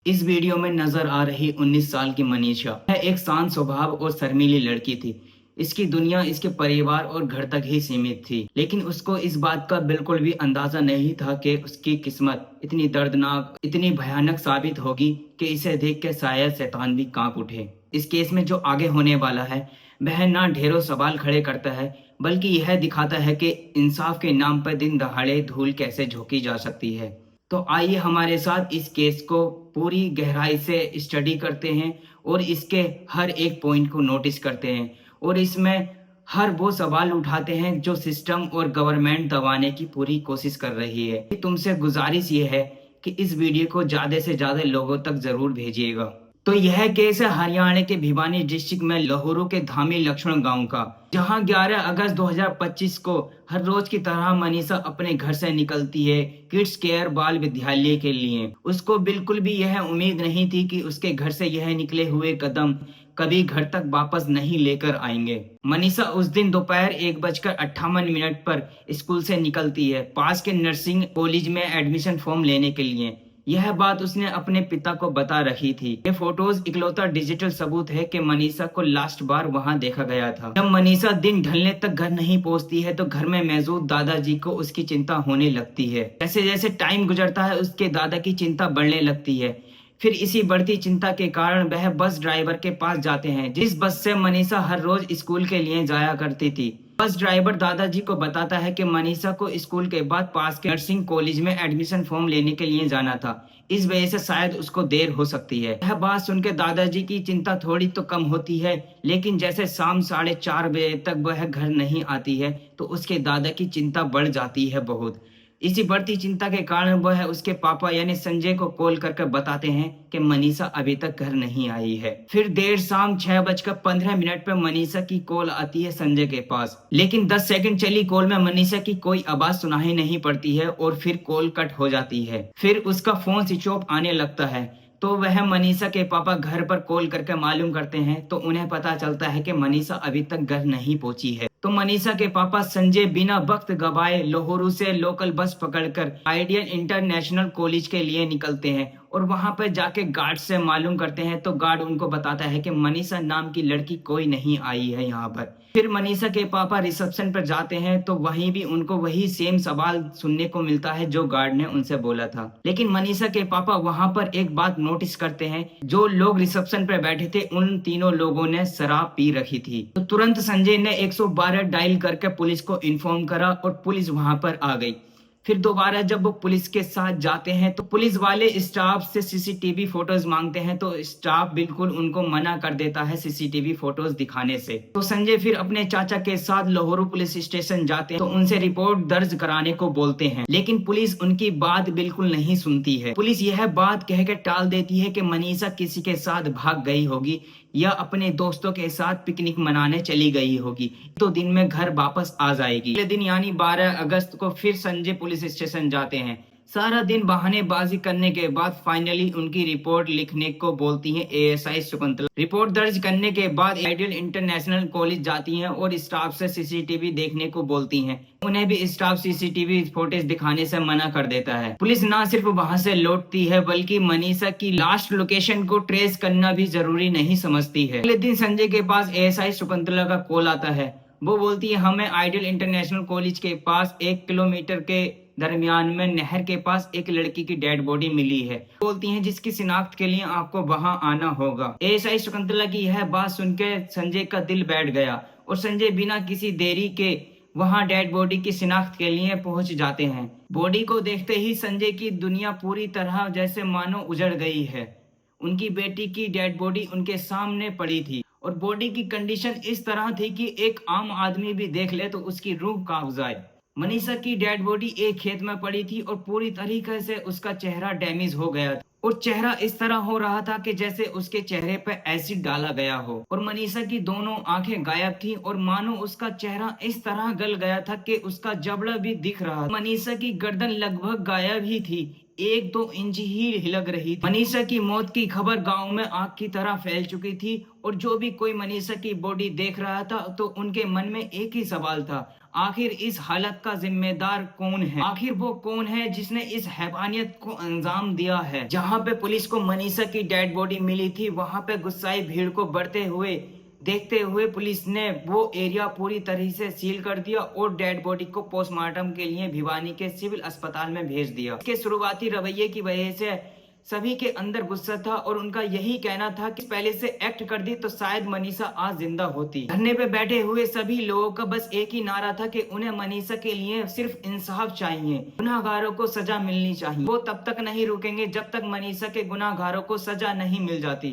इस वीडियो में नजर आ रही 19 साल की मनीषा यह एक शांत स्वभाव और शर्मीली लड़की थी। इसकी दुनिया इसके परिवार और घर तक ही सीमित थी, लेकिन उसको इस बात का बिल्कुल भी अंदाजा नहीं था कि उसकी किस्मत इतनी दर्दनाक, इतनी भयानक साबित होगी कि इसे देख के शायद शैतान भी कांप उठे। इस केस में जो आगे होने वाला है वह ना ढेरों सवाल खड़े करता है, बल्कि यह दिखाता है कि इंसाफ के नाम पर दिन दहाड़े धूल कैसे झोंकी जा सकती है। तो आइए हमारे साथ इस केस को पूरी गहराई से स्टडी करते हैं और इसके हर एक पॉइंट को नोटिस करते हैं और इसमें हर वो सवाल उठाते हैं जो सिस्टम और गवर्नमेंट दबाने की पूरी कोशिश कर रही है। तुमसे गुजारिश ये है कि इस वीडियो को ज्यादा से ज्यादा लोगों तक जरूर भेजिएगा। तो यह केस है हरियाणा के भिवानी डिस्ट्रिक्ट में लहोरू के धामी लक्ष्मण गांव का, जहां 11 अगस्त 2025 को हर रोज की तरह मनीषा अपने घर से निकलती है किड्स केयर बाल विद्यालय के लिए। उसको बिल्कुल भी यह उम्मीद नहीं थी कि उसके घर से यह निकले हुए कदम कभी घर तक वापस नहीं लेकर आएंगे। मनीषा उस दिन दोपहर 1:58 पर स्कूल से निकलती है पास के नर्सिंग कॉलेज में एडमिशन फॉर्म लेने के लिए। यह बात उसने अपने पिता को बता रखी थी। ये फोटोज इकलौता डिजिटल सबूत है कि मनीषा को लास्ट बार वहां देखा गया था। जब मनीषा दिन ढलने तक घर नहीं पहुंचती है तो घर में मौजूद दादाजी को उसकी चिंता होने लगती है। जैसे जैसे टाइम गुजरता है उसके दादा की चिंता बढ़ने लगती है। फिर इसी बढ़ती चिंता के कारण वह बस ड्राइवर के पास जाते हैं जिस बस से मनीषा हर रोज स्कूल के लिए जाया करती थी। बस ड्राइवर दादाजी को बताता है कि मनीषा को स्कूल के बाद पास के नर्सिंग कॉलेज में एडमिशन फॉर्म लेने के लिए जाना था, इस वजह से शायद उसको देर हो सकती है। यह बात सुनकर दादाजी की चिंता थोड़ी तो कम होती है, लेकिन जैसे शाम 4:30 बजे तक वह घर नहीं आती है तो उसके दादा की चिंता बढ़ जाती है बहुत। इसी बढ़ती चिंता के कारण वह उसके पापा यानी संजय को कॉल करके बताते हैं कि मनीषा अभी तक घर नहीं आई है। फिर देर शाम 6:15 पर मनीषा की कॉल आती है संजय के पास, लेकिन 10 सेकंड चली कॉल में मनीषा की कोई आवाज सुनाई नहीं पड़ती है और फिर कॉल कट हो जाती है। फिर उसका फोन स्विच ऑफ आने लगता है। तो वह मनीषा के पापा घर पर कॉल करके मालूम करते हैं तो उन्हें पता चलता है कि मनीषा अभी तक घर नहीं पहुंची है। तो मनीषा के पापा संजय बिना वक्त गवाए लोहरू से लोकल बस पकड़कर आइडियल इंटरनेशनल कॉलेज के लिए निकलते हैं और वहां पर जाके गार्ड से मालूम करते हैं तो गार्ड उनको बताता है कि मनीषा नाम की लड़की कोई नहीं आई है यहाँ पर। फिर मनीषा के पापा रिसेप्शन पर जाते हैं तो वहीं भी उनको वही सेम सवाल सुनने को मिलता है जो गार्ड ने उनसे बोला था। लेकिन मनीषा के पापा वहां पर एक बात नोटिस करते हैं, जो लोग रिसेप्शन पर बैठे थे उन तीनों लोगों ने शराब पी रखी थी। तो तुरंत संजय ने 112 डायल करके पुलिस को इन्फॉर्म करा और पुलिस वहां पर आ गई। फिर दोबारा जब वो पुलिस के साथ जाते हैं तो पुलिस वाले स्टाफ से सीसीटीवी फोटोज मांगते हैं तो स्टाफ बिल्कुल उनको मना कर देता है सीसीटीवी फोटोज दिखाने से। तो संजय फिर अपने चाचा के साथ लोहरू पुलिस स्टेशन जाते हैं तो उनसे रिपोर्ट दर्ज कराने को बोलते हैं, लेकिन पुलिस उनकी बात बिल्कुल नहीं सुनती है। पुलिस यह बात कह के टाल देती है कि मनीषा किसी के साथ भाग गई होगी या अपने दोस्तों के साथ पिकनिक मनाने चली गई होगी, तो दिन में घर वापस आ जाएगी। अगले दिन यानी 12 अगस्त को फिर संजय पुलिस स्टेशन जाते हैं। सारा दिन बहानेबाजी करने के बाद फाइनली उनकी रिपोर्ट लिखने को बोलती हैं एएसआई शकुंतला। रिपोर्ट दर्ज करने के बाद आइडियल इंटरनेशनल कॉलेज जाती हैं और स्टाफ से सीसीटीवी देखने को बोलती हैं। उन्हें भी स्टाफ सीसीटीवी फुटेज दिखाने से मना कर देता है। पुलिस ना सिर्फ वहां से लौटती है बल्कि मनीषा की लास्ट लोकेशन को ट्रेस करना भी जरूरी नहीं समझती है। अगले दिन संजय के पास एएसआई शकुंतला का कॉल आता है। वो बोलती है हमें आइडियल इंटरनेशनल कॉलेज के पास 1 किलोमीटर के दरमियान में नहर के पास एक लड़की की डेड बॉडी मिली है। बोलती हैं जिसकी शिनाख्त के लिए आपको वहां आना होगा। एएसआई शकुंतला की यह बात सुनकर संजय का दिल बैठ गया और संजय बिना किसी देरी के वहां डेड बॉडी की शिनाख्त के लिए पहुंच जाते हैं। बॉडी को देखते ही संजय की दुनिया पूरी तरह जैसे मानो उजड़ गई है। उनकी बेटी की डेड बॉडी उनके सामने पड़ी थी और बॉडी की कंडीशन इस तरह थी कि एक आम आदमी भी देख ले तो उसकी रूह कांप जाए। मनीषा की डेड बॉडी एक खेत में पड़ी थी और पूरी तरीके से उसका चेहरा डैमेज हो गया था और चेहरा इस तरह हो रहा था कि जैसे उसके चेहरे पर एसिड डाला गया हो और मनीषा की दोनों आंखें गायब थी और मानो उसका चेहरा इस तरह गल गया था कि उसका जबड़ा भी दिख रहा था। मनीषा की गर्दन लगभग गायब ही थी। एक दो इंच ही हिलक रही थी। मनीषा की मौत की खबर गांव में आग की तरह फैल चुकी थी और जो भी कोई मनीषा की बॉडी देख रहा था तो उनके मन में एक ही सवाल था, आखिर इस हालत का जिम्मेदार कौन है? आखिर वो कौन है जिसने इस हैवानियत को अंजाम दिया है? जहां पे पुलिस को मनीषा की डेड बॉडी मिली थी, वहां पे गुस्साई भीड़ को बढ़ते हुए देखते हुए पुलिस ने वो एरिया पूरी तरह से सील कर दिया और डेड बॉडी को पोस्टमार्टम के लिए भिवानी के सिविल अस्पताल में भेज दिया। इसके शुरुआती रवैये की वजह से सभी के अंदर गुस्सा था और उनका यही कहना था कि पहले से एक्ट कर दी तो शायद मनीषा आज जिंदा होती। धरने पे बैठे हुए सभी लोगों का बस एक ही नारा था कि उन्हें मनीषा के लिए सिर्फ इंसाफ चाहिए, गुनाहगारों को सजा मिलनी चाहिए। वो तब तक नहीं रुकेंगे जब तक मनीषा के गुनाहगारों को सजा नहीं मिल जाती।